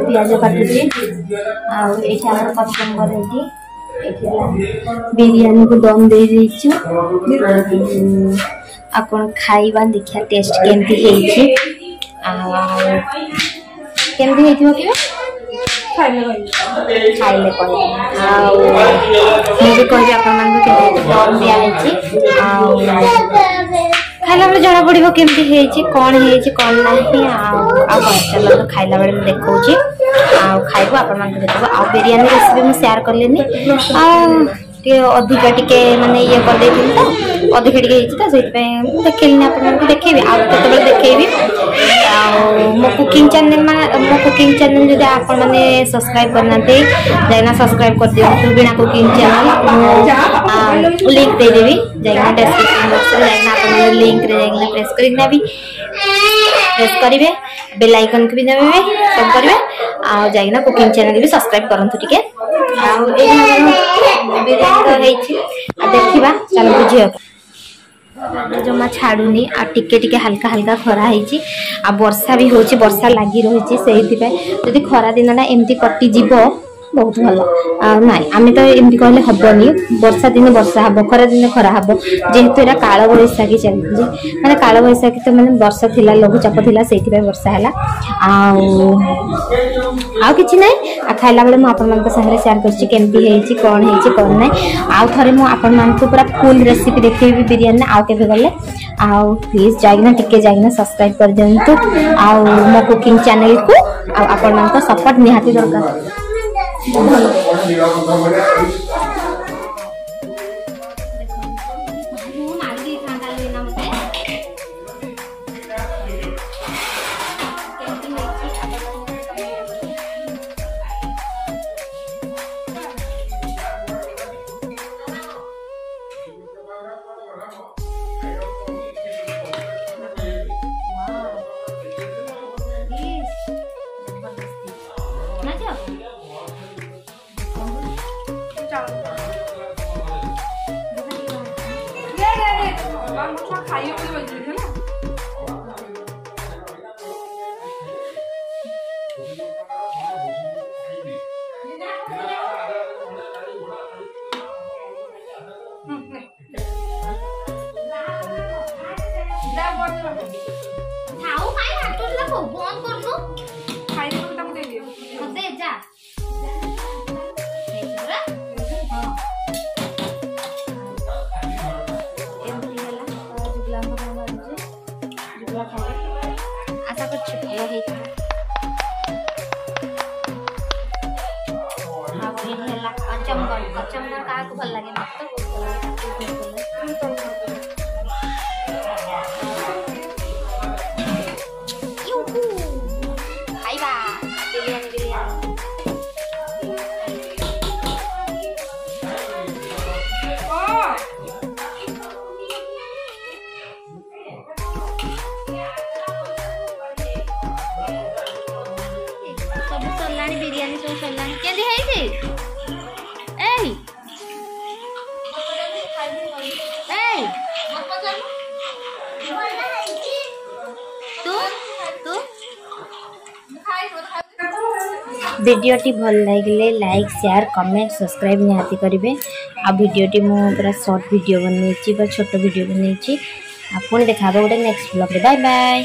पियाज काटुचे बिरयानी को दम दे आपन खाइबा देखिया टेस्ट केमती हेछि केमती हेथिबो कि खाइले कहबो कहबी आपन मान दम दिया हेछि खाइला बेले जड़ा पड़िबो केमती हेछि कोन नाही चलो तो खाइला बेले मैं देखौछि खाइबो आपन मान देखबो बिरयानी रेसिपी मैं शेयर करलेनी अधिका टिके माने ये कर देथिन तो अधिका टिके हेछि त सेति पे देखैलिनी आपन मान देखैबी केते बेले देखैबी मो कुकिंग चैनल जदि आपन माने सब्सक्राइब करनाते जाइना सब्सक्राइब कर दियो बिना कुकिंग चैनल लिंक दे देबी जाइना डिस्क्रिप्शन बॉक्स रे जाइना आपन लिंक रे जाइना प्रेस करिना भी प्रेस करिवे बेल आइकन को भी दबावे सब करिवे आ जाइना कुकिंग चैनल भी सब्सक्राइब करंतु टिके आ बिरयानी हेछि देखिबा चल बुझियो जमा छाड़ुनी आ टिके टिके हल्का हल्का खरा हेछि आ वर्षा भी होछि वर्षा लागि रहिछि सेहि पे जदि खरा दिन ना एमती कटि जीवो बहुत भलो नाइ आमे तो एमती कहले हबनी वर्षा दिन वर्षा हबो खरा दिन खरा हबो जेहेतु एरा काळ बैसाखी चलि माने काळ बैसाखी तो माने वर्षा थिला लघु चाप थिला सेहि पे वर्षा हला आ किछि नै आ खाइला बेले म आपन मान के संगे शेयर करछि केमती हेछि कोन नै आ थरे म आपन मान को पूरा फुल रेसिपी देखैबी बिरयानी आ केबे गले आ प्लीज जाइना टिके जाइना सब्सक्राइब कर देंतु आ मो कुकिंग चैनल को आ आपन मान को सपोर्ट निहाती दरकार आशा करछि भलो हेइता कचम्बर का को भल लागे खाइबा बिरयानी बिरयानी सब सलानी केदी हेइछे एई एई तू वीडियोटी भल लागिले लाइक शेयर कमेंट सब्सक्राइब निहाती करिवे आ वीडियोटी मु पूरा शॉर्ट वीडियो बनैछि बा छोटो वीडियो बनैछि आ पुणी देखाबो गोटे नेक्स्ट ब्लॉग रे बाय बाय।